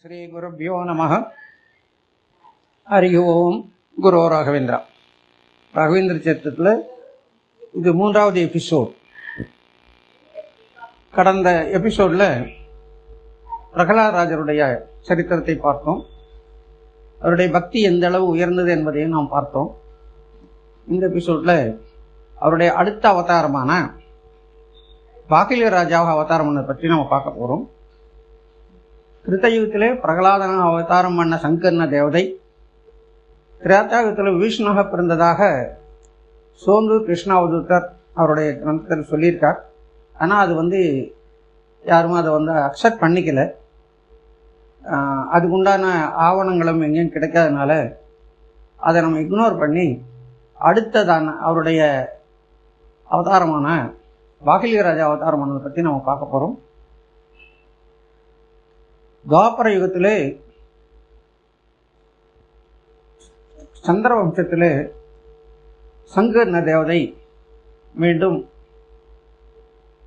ஸ்ரீ குருப்யோ நமः. ஹரி ஓம். குரு ராகவேந்திரா. ராகவேந்திர சரித்திரத்தில் இது 3வது எபிசோட். கடந்த எபிசோடில் பிரகலாதராஜருடைய சரித்திரத்தை பார்த்தோம். அவருடைய பக்தி எந்த அளவு உயர்ந்தது என்பதையும் நாம் பார்த்தோம். இந்த எபிசோடில் அவருடைய அடுத்த அவதாரமான பாகிலிக ராஜாவை அவதாரம் பண்ணதை பற்றி நம்ம பார்க்க போகிறோம். கிருத்தயுகத்திலே பிரகலாதன அவதாரம் பண்ண சங்கர்ண தேவதை திரேதாயுகத்தில் விஷ்ணுவாக பிறந்ததாக சோந்து கிருஷ்ணாவதூத்தர் அவருடைய கிரந்தத்தில் சொல்லியிருக்கார். ஆனால் அது யாரும் அதை அக்செப்ட் பண்ணிக்கல. அதுக்குண்டான ஆவணங்களும் எங்கேயும் கிடைக்காதனால அதை நம்ம இக்னோர் பண்ணி அடுத்ததான அவருடைய அவதாரமான பாகிலிக ராஜா அவதாரம் பண்ணதை பற்றி நம்ம பார்க்க போகிறோம். துவாபர யுகத்திலே சந்திர வம்சத்திலே சங்கர்ண தேவதை மீண்டும்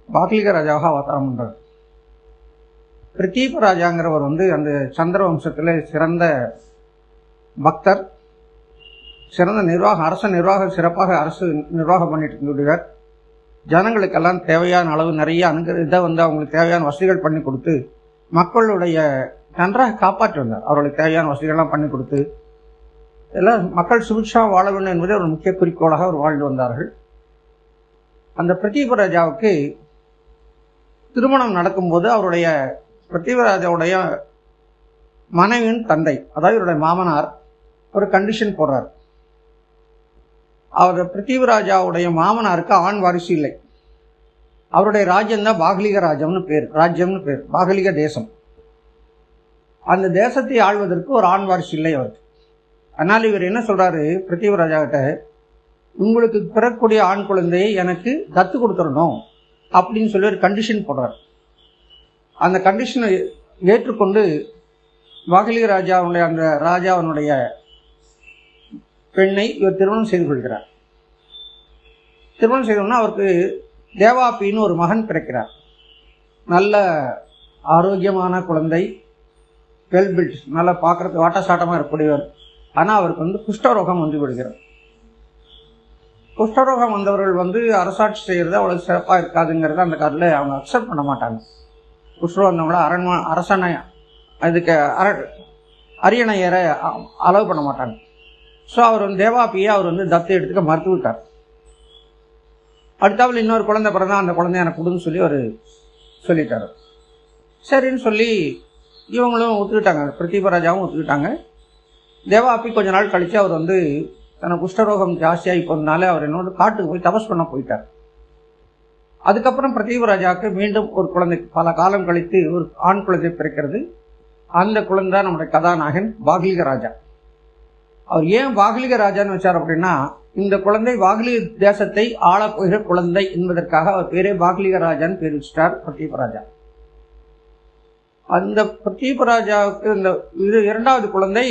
பாகிலிக ராஜாவாக அவதாரம் பண்றார். பிரதீப ராஜாங்கிறவர் அந்த சந்திர வம்சத்திலே சிறந்த பக்தர், சிறந்த நிர்வாகம், அரச நிர்வாகம், சிறப்பாக அரசு நிர்வாகம் பண்ணிட்டு இருந்துவிடுவார். ஜனங்களுக்கெல்லாம் தேவையான அளவு நிறைய இதை அவங்களுக்கு தேவையான வசதிகள் பண்ணி கொடுத்து மக்களுடைய நன்றாக காப்பாற்றி வந்தார். அவர்களுக்கு தேவையான வசதிகள்லாம் பண்ணி கொடுத்து எல்லாம் மக்கள் சுபிட்சமாக வாழ வேண்டும் என்பதே ஒரு முக்கிய குறிக்கோளாக அவர் வாழ்ந்து வந்தார்கள். அந்த பிரதீப ராஜாவுக்கு திருமணம் நடக்கும்போது அவருடைய பிரதீப ராஜாவுடைய மனைவியின் தந்தை, அதாவது இவருடைய மாமனார், ஒரு கண்டிஷன் போடுறார். அவர் பிரதீப ராஜாவுடைய மாமனாருக்கு ஆண் வாரிசு இல்லை. அவருடைய ராஜ்யம் தான் பாகிலிக ராஜ்யம்னு பேர், பாகிலிக தேசம். அந்த தேசத்தை ஆள்வதற்கு ஒரு ஆண் வாரிசு இல்லை அவருக்கு. அதனால் இவர் என்ன சொல்றாரு, பிரதீப ராஜா கிட்ட, உங்களுக்கு பிறக்கக்கூடிய ஆண் குழந்தையை எனக்கு தத்து கொடுத்துடணும் அப்படின்னு சொல்லி ஒரு கண்டிஷன் போடுறார். அந்த கண்டிஷனை ஏற்றுக்கொண்டு பாகிலிக ராஜாவுடைய அந்த ராஜாவினுடைய பெண்ணை இவர் திருமணம் செய்து கொள்கிறார். திருமணம் செய்தோம்னா அவருக்கு தேவாபின்னு ஒரு மகன் பிறக்கிறார். நல்ல ஆரோக்கியமான குழந்தை, வெல் பில்ட், நல்லா பார்க்கறதுக்கு வாட்டசாட்டமாக இருக்கக்கூடியவர். ஆனால் அவருக்கு குஷ்டரோகம் விடுகிறார். குஷ்டரோகம் வந்தவர்கள் அரசாட்சி செய்கிறது அவ்வளவு சிறப்பாக இருக்காதுங்கிறத அந்த காலத்தில் அவங்க அக்செப்ட் பண்ண மாட்டாங்க. குஷ்டரோகம் வந்தவங்கள அரசனை அதுக்கு அரியணை ஏற அலோவ் பண்ண மாட்டாங்க. ஸோ அவர் தேவாபியை அவர் தத்து எடுத்துக்க மறுத்து விட்டார். அடுத்தாவில் இன்னொரு குழந்தை பிறந்தா அந்த குழந்தை எனக்கு கொடுன்னு சொல்லி அவர் சொல்லிட்டார். சரின்னு சொல்லி இவங்களும் ஒத்துக்கிட்டாங்க, பிரதீப ராஜாவும் ஒத்துக்கிட்டாங்க. தேவாபி கொஞ்ச நாள் கழித்து அவர் தனக்கு குஷ்டரோகம் ஜாஸ்தியாகி போனதுனால அவர் என்னோட காட்டுக்கு போய் தபஸ் பண்ண போயிட்டார். அதுக்கப்புறம் பிரதீப ராஜாவுக்கு மீண்டும் ஒரு குழந்தை, பல காலம் கழித்து ஒரு ஆண் குழந்தை பிறக்கிறது. அந்த குழந்தை நம்முடைய கதாநாயகன் பாகிலிக ராஜா. அவர் ஏன் பாகிலிக ராஜான்னு வச்சார் அப்படின்னா, இந்த குழந்தை பாகிலிக தேசத்தை ஆளப்போகிற குழந்தை என்பதற்காக அவர் பேரே பாகிலிக ராஜான்னு பேர் வச்சிட்டார் பிரதீப ராஜா. அந்த பிரதீப ராஜாவுக்கு இது 2வது குழந்தை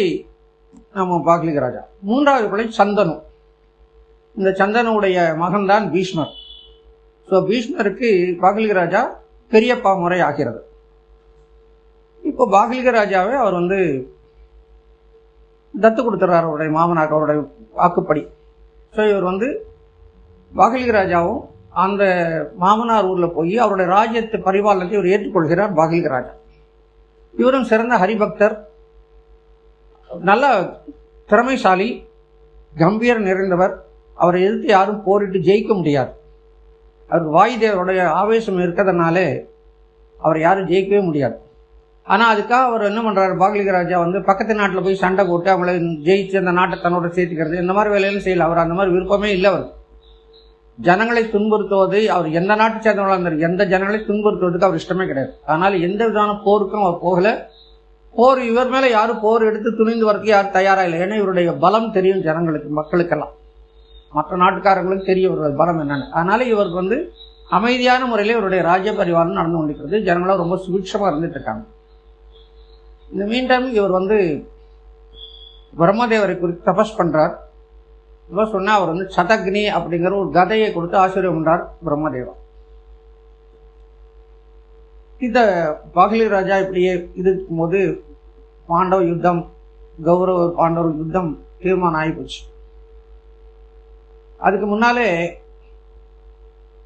நம்ம பாகிலிக ராஜா. 3வது குழந்தை சந்தனு. இந்த சந்தனுடைய மகன் தான் பீஷ்மர். ஸோ பீஷ்மருக்கு பாகிலிக ராஜா பெரியப்பா முறை ஆகிறது. இப்போ பாகிலிக ராஜாவை அவர் தத்து கொடுத்துறார் அவருடைய மாமனார், அவருடைய வாக்குப்படி. ஸோ இவர் பாகிலிக ராஜாவும் அந்த மாமனார் ஊரில் போய் அவருடைய ராஜ்யத்தை பரிபாலனத்தை இவர் ஏற்றுக்கொள்கிறார் பாகிலிக ராஜா. இவரும் சிறந்த ஹரிபக்தர், நல்ல திறமைசாலி, கம்பீரம் நிறைந்தவர். அவரை எதிர்த்து யாரும் போரிட்டு ஜெயிக்க முடியாது. அவருக்கு வாயுதேவருடைய ஆவேசம் இருக்கிறதுனாலே அவரை யாரும் ஜெயிக்கவே முடியாது. ஆனால் அதுக்காக அவர் என்ன பண்ணுறாரு, பாகிலிக ராஜா பக்கத்து நாட்டில் போய் சண்டை போட்டு அவங்கள ஜெயிச்சு அந்த நாட்டை தன்னோட சேர்த்துக்கிறது, இந்த மாதிரி வேலையெல்லாம் செய்யல. அவர் அந்த மாதிரி விருப்பமே இல்லை. அவர் ஜனங்களை துன்புறுத்துவது, அவர் எந்த நாட்டை சேர்ந்தவங்களா இருந்தார், எந்த ஜனங்களை துன்புறுத்துவதுக்கு அவர் இஷ்டமே கிடையாது. அதனால எந்த விதமான போருக்கும் அவர் போகல. போர் இவர் மேலே யாரும் போர் எடுத்து துணிந்து வரதுக்கு யாரும் தயாராக இல்லை. ஏன்னா இவருடைய பலம் தெரியும் ஜனங்களுக்கு, மக்களுக்கெல்லாம், மற்ற நாட்டுக்காரங்களுக்கு தெரியும் இவருடைய பலம் என்னன்னு. அதனால இவருக்கு அமைதியான முறையில் இவருடைய ராஜ்ய பரிவாரம் நடந்து கொண்டிருக்கிறது. ஜனங்களும் ரொம்ப சுபிட்சமாக இருந்துட்டு இருக்காங்க. இந்த மீன்டைம் இவர் பிரம்மதேவரை குறித்து தபஸ் பண்றார். இவர் சொன்னா அவர் சதக்னி அப்படிங்கிற ஒரு கதையை கொடுத்து ஆச்சரியம் பண்றார் பிரம்மதேவா. இந்த பாகிலிக ராஜா இப்படியே இருக்கும் போது பாண்டவ யுத்தம், கௌரவ பாண்டவர் யுத்தம் தீர்மானம் ஆகிப்போச்சு. அதுக்கு முன்னாலே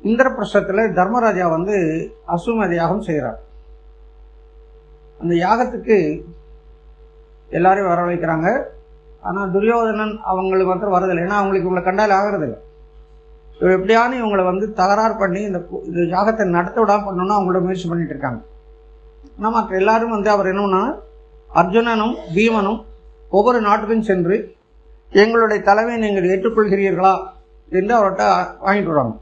இந்திரபிரஸ்தத்தில் தர்மராஜா வந்து அசுமேத யாகம் செய்கிறார். அந்த யாகத்துக்கு எல்லாரையும் வரவழைக்கிறாங்க. ஆனால் துரியோதனன் அவங்களுக்கு வந்து வரதில்லை. ஏன்னா அவங்களுக்கு இவங்களை கண்டால் ஆகிறதில்லை. எப்படியானு இவங்களை வந்து தகராறு பண்ணி இந்த யாகத்தை நடத்த விடாமல் பண்ணணும்னு அவங்களோட முயற்சி பண்ணிட்டு இருக்காங்க. நமக்கு எல்லாரும் வந்து அவர் என்னன்னா, அர்ஜுனனும் பீமனும் ஒவ்வொரு நாட்டுக்கும் சென்று எங்களுடைய தலைமையை நீங்கள் ஏற்றுக்கொள்கிறீர்களா என்று அவர்கிட்ட வாங்கிட்டு வருவாங்க.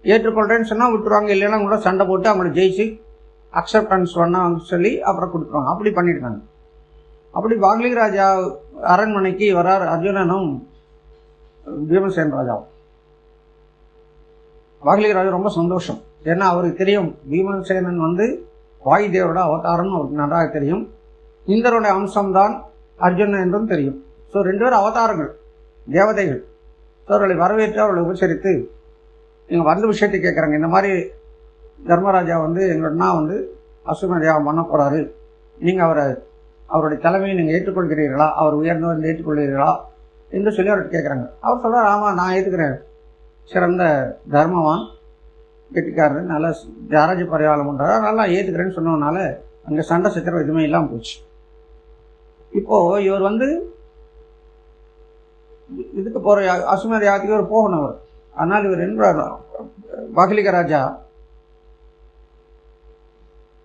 ஏற்றுக்கொள்றேன்னு சொன்னால் விட்டுருவாங்க, இல்லைன்னா கூட சண்டை போட்டு அவங்கள ஜெயிச்சு அக்செப்டன்ஸ் பண்ண சொல்லி அப்புறம் கொடுத்துருவாங்க. அப்படி பண்ணியிருக்காங்க. அப்படி வாக்லிக ராஜா அரண்மனைக்கு வரார் அர்ஜுனனும் பீமசேன் ராஜாவும். வாக்லிக ராஜா ரொம்ப சந்தோஷம். ஏன்னா அவருக்கு தெரியும் பீமசேனன் வந்து வாயுதேவரோட அவதாரம்னு அவருக்கு நன்றாக தெரியும். இந்திரனுடைய அம்சம்தான் அர்ஜுனன் என்றும் தெரியும். ஸோ 2 பேரும் அவதாரங்கள், தேவதைகள். ஸோ அவர்களை வரவேற்று அவர்களை உபசரித்து நீங்கள் வந்த விஷயத்தை கேட்குறாங்க. இந்த மாதிரி தர்மராஜா வந்து எங்களோடனா வந்து அசுமதியாகம் பண்ண போகிறாரு, நீங்கள் அவருடைய தலைமையை நீங்கள் ஏற்றுக்கொள்கிறீர்களா, அவர் உயர்ந்தவர் ஏற்றுக்கொள்கிறீர்களா என்று சொல்லி அவர்கிட்ட கேட்குறாங்க. அவர் சொல்கிறார், ஆமாம் நான் ஏற்றுக்கிறேன், சிறந்த தர்மவான், கெட்டிக்காரர், நல்ல ராஜ பரிவாரம் பண்ணுறாரு, நல்லா ஏற்றுக்கிறேன்னு சொன்னதுனால அங்கே சண்டை சச்சரவு எதுவுமே இல்லாமல் போச்சு. இப்போது இவர் வந்து இதுக்கு போகிற அசுமதி யாகத்துக்கு இவர் போகணும். அவர் ஆனால் இவர் என்ன, வாக்லிக ராஜா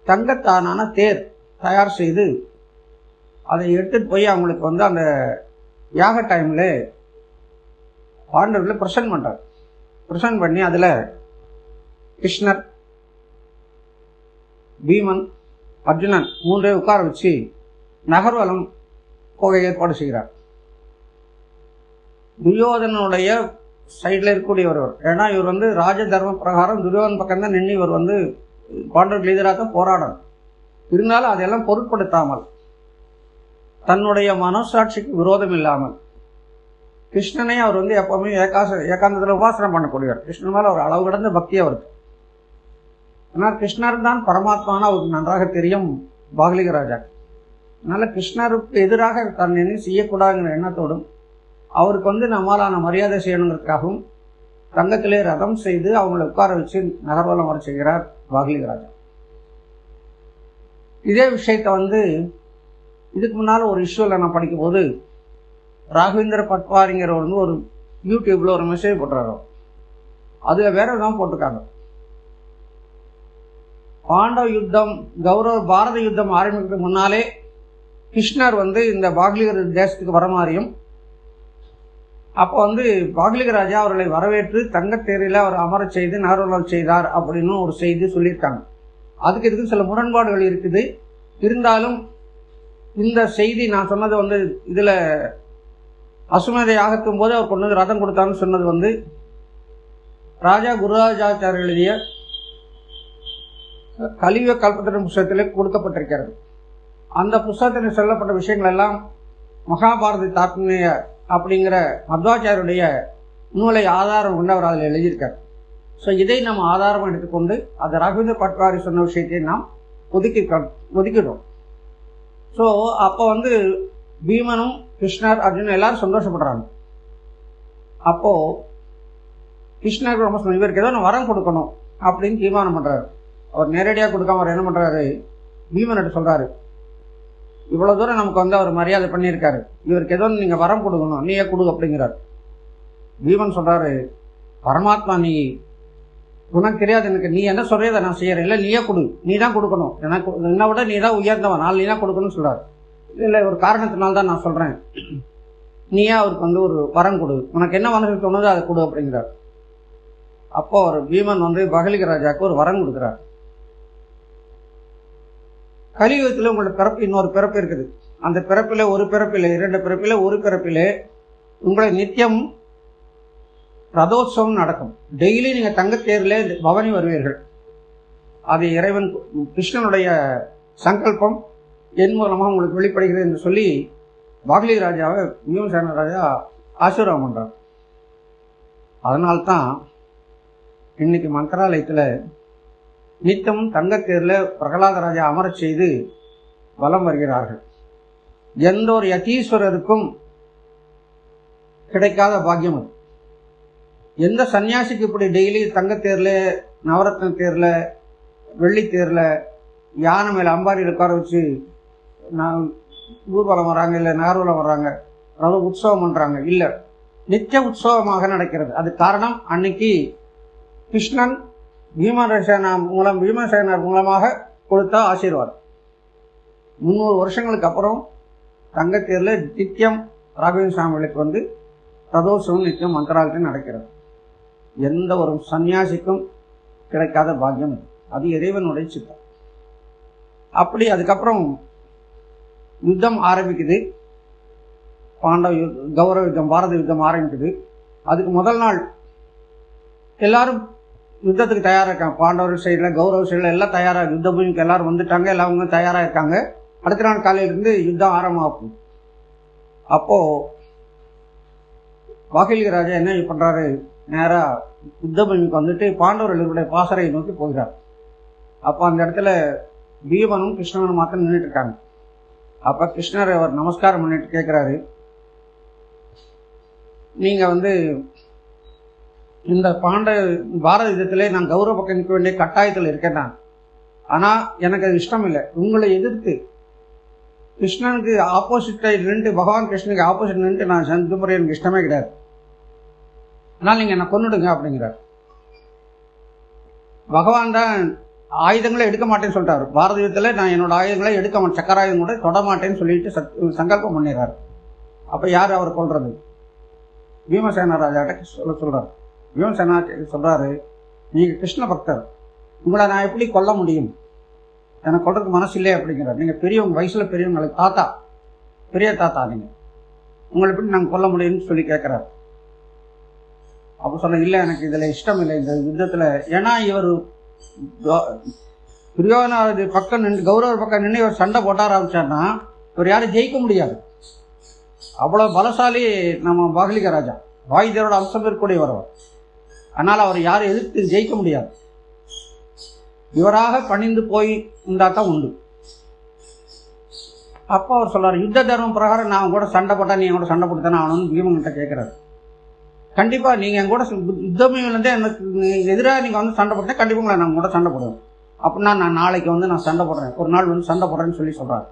தங்கத்தானான தேர் தயார் செய்து அதை எடுத்துட்டு போய் அவங்களுக்கு வந்து அந்த யாக டைமில் பாண்டவர்களை பிரசன்ட் பண்ணுறார். பிரசன்ட் பண்ணி அதில் கிருஷ்ணர், பீமன், அர்ஜுனன் 3 உட்கார வச்சு நகர்வலம் போக ஏற்பாடு செய்கிறார். துரியோதனுடைய சைடில் இருக்கக்கூடியவர். ஏன்னா இவர் வந்து ராஜ தர்ம பிரகாரம் துரியோதன் பக்கம்தான் நின்று இவர் வந்து பாண்டவர்கள் எதிராக தான் போராடணும். இருந்தாலும் அதெல்லாம் பொருட்படுத்தாமல், தன்னுடைய மனசாட்சிக்கு விரோதம் இல்லாமல், கிருஷ்ணனை அவர் வந்து எப்பவுமே ஏகாந்தத்தில் உபாசனம் பண்ணக்கூடியவர். கிருஷ்ணன் மேலே ஒரு அளவு கடந்த பக்தி அவருக்கு. ஆனால் கிருஷ்ணர் தான் பரமாத்மான அவருக்கு நன்றாக தெரியும் வாக்லிக ராஜா. அதனால் கிருஷ்ணருக்கு எதிராக தன் என்ன செய்யக்கூடாதுங்கிற எண்ணத்தோடும் அவருக்கு வந்து நம்மளான மரியாதை செய்யணுங்கிறதுக்காகவும் தங்கத்திலே ரதம் செய்து அவங்களை உட்கார வச்சு நகர்வலம் வர செய்கிறார் வாக்லிக ராஜா. இதே விஷயத்தை வந்து இதுக்கு முன்னால் ஒரு இஷ்யூவில் நான் படிக்கும்போது ராகவேந்திர பட்வாரிங்கிறவர் வந்து ஒரு யூடியூப்பில் ஒரு மெசேஜ் போட்டுறாரு. அதில் வேற விதமாக போட்டிருக்காங்க. பாண்டவ யுத்தம், பாரத யுத்தம் ஆரம்பிக்கிறதுக்கு முன்னாலே கிருஷ்ணர் வந்து இந்த வாக்லிகர் தேசத்துக்கு வர மாதிரியும், அப்போ வந்து வாக்லிக ராஜா அவர்களை வரவேற்று தங்கத்தேரில் அவர் அமர செய்து நகர்வலம் செய்தார் அப்படின்னு ஒரு செய்தி சொல்லியிருக்காங்க. அதுக்கு இதுக்கு சில முரண்பாடுகள் இருக்குது. இருந்தாலும் இந்த செய்தி நான் சொன்னது வந்து இதில் அசுமேத யாகத்தும் போது அவர் கொண்டு வந்து ரதம் கொடுத்தான்னு சொன்னது வந்து ராஜா குருராஜாச்சாரியர் எழுதிய கலியுக கல்பத்திர புஸ்தகத்திலே கொடுக்கப்பட்டிருக்கிறது. அந்த புஸ்தகத்தில் சொல்லப்பட்ட விஷயங்கள் எல்லாம் மகாபாரத தாத்மிய அப்படிங்கிற மத்வாச்சாரியருடைய நூலை ஆதாரம் கொண்டு அவர் அதில் எழுதியிருக்கார். ஸோ இதை நம்ம ஆதாரம் எடுத்துக்கொண்டு அந்த ராகவேந்திர பட்வாரி சொன்ன விஷயத்தை நாம் ஒதுக்கிட்டோம். ஸோ அப்போ வந்து பீமனும் கிருஷ்ணர் அர்ஜுனன் எல்லாரும் சந்தோஷப்படுறாங்க. அப்போது கிருஷ்ணருக்கு ரொம்ப இவருக்கு ஏதோ வரம் கொடுக்கணும் அப்படின்னு தீர்மானம் பண்ணுறாரு. அவர் நேரடியாக கொடுக்காம அவர் என்ன பண்ணுறாரு, பீமன்கிட்ட சொல்கிறாரு, இவ்வளோ தூரம் நமக்கு வந்து அவர் மரியாதை பண்ணியிருக்காரு, இவருக்கு ஏதோ நீங்கள் வரம் கொடுக்கணும், நீயே கொடு அப்படிங்கிறார். பீமன் சொல்கிறாரு, பரமாத்மா நீ, உனக்கு தெரியாது எனக்கு, நீ என்ன சொல்கிறத நான் செய்யறேன், இல்லை நீயே கொடு, நீ தான் கொடுக்கணும், எனக்கு என்னை விட நீ தான் உயர்ந்தவன், நாள் நீ தான் கொடுக்கணும்னு சொல்கிறார். இல்லை ஒரு காரணத்தினால்தான் நான் சொல்கிறேன், நீயே அவருக்கு வந்து ஒரு வரம் கொடு, உனக்கு என்ன மனசுக்கு தோணுதோ அதை கொடு அப்படிங்கிறார். அப்போ ஒரு பீமன் வந்து வாக்லிக ராஜாவுக்கு ஒரு வரம் கொடுக்குறார். கலியுகத்தில் உங்களோட பிறப்பு இன்னொரு பிறப்பு இருக்குது. அந்த பிறப்பில் ஒரு பிறப்பில், 2 பிறப்பில், ஒரு பிறப்பில் உங்களை நித்தியம் ரதோத்சவம் நடக்கும். டெய்லி நீங்கள் தங்கத்தேரில் பவனி வருவீர்கள். அது இறைவன் கிருஷ்ணனுடைய சங்கல்பம் என் மூலமாக உங்களுக்கு வெளிப்படுகிறது என்று சொல்லி வாக்லிக ராஜாவை பீமசேன ராஜா ஆசீர்வாதம் பண்ணுறார். அதனால்தான் இன்னைக்கு மந்திராலயத்தில் நித்தமும் தங்கத்தேரில் பிரகலாத ராஜா அமரச் செய்து வலம் வருகிறார்கள். எந்த ஒரு யதீஸ்வரருக்கும் கிடைக்காத பாக்கியம் அது. எந்த சன்னியாசிக்கு இப்படி டெய்லி தங்கத்தேர்ல, நவரத்ன தேர்ல, வெள்ளித்தேர்ல, யானை மேல அம்பாரியில் உட்கார வச்சு ஊர்வலம் வர்றாங்க, இல்லை நகர்வலம் வர்றாங்க, அதாவது உற்சவம் பண்றாங்க, இல்ல நித்திய உற்சவமாக நடக்கிறது. அது காரணம் அன்னைக்கு கிருஷ்ணன் பீமசேனர் மூலமாக கொடுத்த ஆசீர்வாதம். 300 வருஷங்களுக்கு அப்புறம் தங்கத்தேர்ல நித்தியம் ராகவேந்திர சுவாமிகளுக்கு ரதோத்சவம் நித்தியம் மந்திராலயத்தில் நடக்கிறது. எந்த ஒரு சன்னியாசிக்கும் கிடைக்காத பாக்கியம் அது இறைவனுடைய சித்தம். அப்படி அதுக்கப்புறம் யுத்தம் ஆரம்பிக்குது. கௌரவ யுத்தம், பாரத யுத்தம் ஆரம்பிக்குது. அதுக்கு முதல் நாள் எல்லாரும் யுத்தத்துக்கு தயாரா இருக்காங்க. பாண்டவர் சைடுல, கௌரவ சைடுல எல்லாம் தயாரா, யுத்த பூமிக்கு எல்லாரும் வந்துட்டாங்க, எல்லாரும் தயாரா இருக்காங்க. அடுத்த நாள் காலையிலிருந்து யுத்தம் ஆரம்பமாகும். அப்போ வாகிலிக ராஜா என்ன பண்றாரு, நேரா யுத்த பூமிக்கு பாண்டவர்களுடைய பாசறையை நோக்கி போகிறார். அப்போ அந்த இடத்துல பீமனும் கிருஷ்ணனும் மாத்திரம் நின்றுட்டு இருக்காங்க. அப்ப கிருஷ்ணர் அவர் நமஸ்காரம் பண்ணிட்டு கேட்கிறாரு, நீங்க இந்த பாரத யுத்தத்திலே நான் கௌரவ பக்கம் நிற்க வேண்டிய கட்டாயத்தில் இருக்கேன் நான். ஆனா எனக்கு அது இஷ்டம் இல்லை. உங்களை எதிர்த்து கிருஷ்ணனுக்கு ஆப்போசிட்டா நின்று, பகவான் கிருஷ்ணனுக்கு ஆப்போசிட் நின்று நான் சந்திமுறை எனக்கு இஷ்டமே கிடையாது. அதனால நீங்க என்ன கொன்னுடுங்க அப்படிங்கிறார். பகவான் தான் ஆயுதங்களை எடுக்க மாட்டேன்னு சொல்லிட்டாரு. பாரத யுத்தத்தில் நான் என்னோட ஆயுதங்களை எடுக்க மாட்டேன், சக்கராயுதம் கூட தொட மாட்டேன்னு சொல்லிட்டு சங்கல்பம் பண்ணிடுறாரு. அப்ப யார் அவர் கொள்றது? பீமசேன ராஜாட்ட சொல்றாரு. பீமசேனா சொல்றாரு, நீங்க கிருஷ்ண பக்தர், உங்களை நான் எப்படி கொல்ல முடியும்? எனக்கு கொள்றதுக்கு மனசு இல்லையே அப்படிங்கிறார். நீங்க பெரியவங்க, வயசுல பெரியவங்களுக்கு தாத்தா, பெரிய தாத்தா, நீங்க உங்களை எப்படி நாங்க கொல்ல முடியும்னு சொல்லி கேட்கிறார். அப்ப சொன்ன, இல்ல எனக்கு இதுல இஷ்டம் இல்லை இந்த யுத்தத்துல. ஏன்னா இவர் துரியோதன பக்கம் நின்று, கௌரவர் பக்கம் நின்று இவர் சண்டை போட்ட ஆரம்பிச்சார்னா இவர் யாரும் ஜெயிக்க முடியாது. அவ்வளவு பலசாலி நம்ம பாகலிக ராஜா, வாயுதேவரோட அம்சம் இருக்கக்கூடிய வரவர். அதனால அவர் யாரும் எதிர்த்து ஜெயிக்க முடியாது. இவராக பணிந்து போய் இருந்தாதான் உண்டு. அப்போ அவர் சொல்றாரு, யுத்த தர்மம் பிரகாரம் நான் கூட சண்டை போட்டா நீ கூட சண்டை போட்டுத்தானே ஆகணும்னு பீமன் கிட்ட கேட்கிறாரு. கண்டிப்பா நீங்க என் கூட யுத்தமே எனக்கு எதிராக நீங்க சண்டை போட்டா கண்டிப்பா உங்களை நான் கூட சண்டை போடுவேன். அப்படின்னா நான் நாளைக்கு நான் சண்டை போடுறேன், ஒரு நாள் சண்டை போடுறேன்னு சொல்லி சொல்றாரு.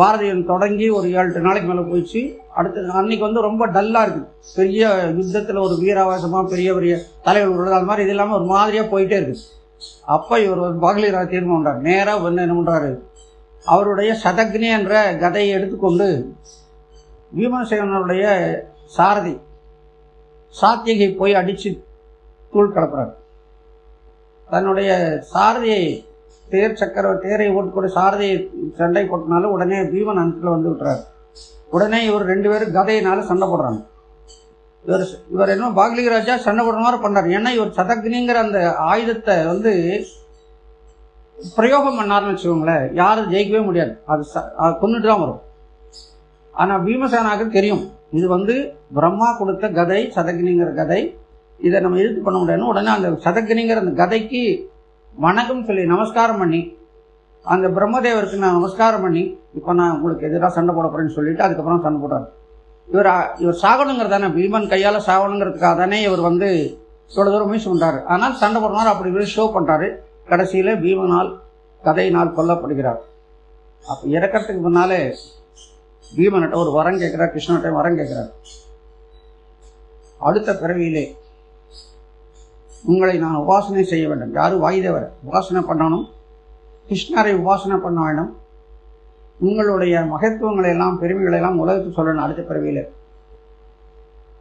பாரதியம் தொடங்கி ஒரு 7-8 நாளைக்கு மேல போயிடுச்சு. அடுத்து அன்னைக்கு ரொம்ப டல்லா இருக்கு. பெரிய யுத்தத்துல ஒரு வீராவாசமா பெரிய பெரிய தலைவர்கள் அது மாதிரி இது இல்லாம ஒரு மாதிரியா போயிட்டே இருக்கு. அப்ப இவர் பாகலிக ராஜா தீர்மானம் பண்றாரு. நேரா என்ன பண்றாரு, அவருடைய சதக்னி என்ற கதையை எடுத்துக்கொண்டு பீமசேனருடைய சாரதி சாத்தியகை போய் அடிச்சு தூள் கலப்புறாரு. தன்னுடைய சாரதியை தேரை ஓட்டுக்கூடிய சாரதியை சண்டை போட்டனால உடனே பீமன் அன்பில் விட்டுறாரு. உடனே இவர் 2 பேரும் கதையினால சண்டை போடுறாங்க. இவர் என்ன பாகலிக ராஜா சண்டை போடுற மாதிரி பண்றாரு. ஏன்னா இவர் சதக்னிங்கிற அந்த ஆயுதத்தை பிரயோகம் பண்ணாருன்னு வச்சுக்கோங்களேன், யாரும் ஜெயிக்கவே முடியாது, அது கொண்டுட்டு தான் வரும். ஆனா பீமசேனாக்கு தெரியும் இது பிரம்மா கொடுத்த கதை, சதக்னிங்கிற கதை, இதை நம்ம எதிர்த்து பண்ண முடியாது. உடனே அந்த சதக்னிங்கிற அந்த கதைக்கு வணக்கம் சொல்லி நமஸ்காரம் பண்ணி, அந்த பிரம்மதேவருக்கு நான் நமஸ்காரம் பண்ணி, இப்ப நான் உங்களுக்கு எதிராக சண்டை போட போறேன்னு சொல்லிட்டு அதுக்கப்புறம் சண்டை போட்டார். இவர் சாகணுங்கிறதானே, பீமன் கையால சாகணுங்கிறதுக்காக தானே இவர் இவ்வளவு தூரம் முயற்சி பண்றாரு. ஆனால் சண்டை போடுறாரு, அப்படி ஷோ பண்றாரு. கடைசியில பீமனால் கதையினால் கொல்லப்படுகிறார். அப்ப இறக்கிறதுக்கு முன்னாலே பீமன்கிட்ட ஒரு வரம் கேட்கிறார், கிருஷ்ணகிட்ட வரம் கேட்கிறார். அடுத்த பிறவியிலே உங்களை நான் உபாசனை செய்ய வேண்டும். யாரும் வாயுதேவரை உபாசனை பண்ணணும், கிருஷ்ணரை உபாசனை பண்ண வேண்டும். உங்களுடைய மகத்துவங்களை எல்லாம், பெருமைகளை எல்லாம் உலகத்துக்கு சொல்லணும். அடுத்த பிறவியில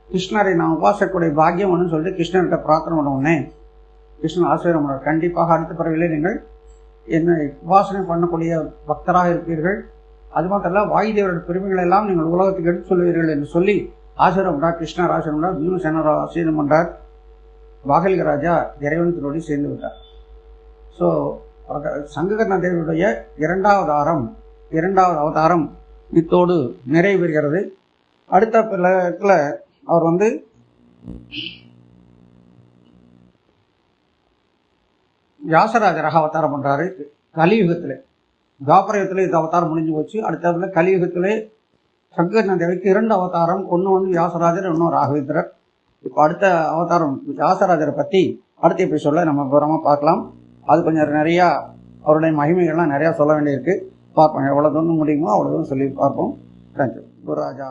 கிருஷ்ணரை நான் உபாசக்கூடிய பாக்கியம் ஒன்று சொல்லிட்டு கிருஷ்ணர்கிட்ட பிரார்த்தனை பண்ண உடனே கிருஷ்ணன் ஆசீர்வாதம் பண்ணார். கண்டிப்பாக அடுத்த பிறவியிலே நீங்கள் என்னை உபாசனை பண்ணக்கூடிய பக்தராக இருப்பீர்கள். அது மாத்திரல்ல, வாயுதேவருடைய பெருமைகளை எல்லாம் நீங்கள் உலகத்துக்கு எடுத்து சொல்லுவீர்கள் என்று சொல்லி ஆசீர்வாதம் பண்ணார். கிருஷ்ணர் ஆசீர்வாதம் பண்ணார், பீமசேனர் ஆசீர்வாதம் பண்றார். பாகலிக ராஜா இறைவன் திருவடி சேர்ந்து விட்டார். ஸோ சங்ககர்ண தேவியுடைய இரண்டாவது அவதாரம் இத்தோடு நிறைவேறுகிறது. அடுத்த பிள்ளைல அவர் வியாசராஜராக அவதாரம் பண்றாரு கலியுகத்துல. துவாபரயுகத்தில் இது அவதாரம் முடிஞ்சு போச்சு. அடுத்ததுல கலியுகத்திலே சங்கரன தேவிக்கு 2 அவதாரம், ஒன்று வந்து வியாசராஜர், இன்னும் ராகவேந்திரர். இப்போ அடுத்த அவதாரம் வியாசராஜரை பற்றி அடுத்த எபிசோடில் நம்ம விவரமாக பார்க்கலாம். அது கொஞ்சம் நிறையா அவருடைய மகிமைகள்லாம் நிறையா சொல்ல வேண்டியிருக்கு. பார்ப்போம், எவ்வளோ தூரம் முடியுமோ அவ்வளோ தூரம் சொல்லி பார்ப்போம். தேங்க்யூ. குருராஜா.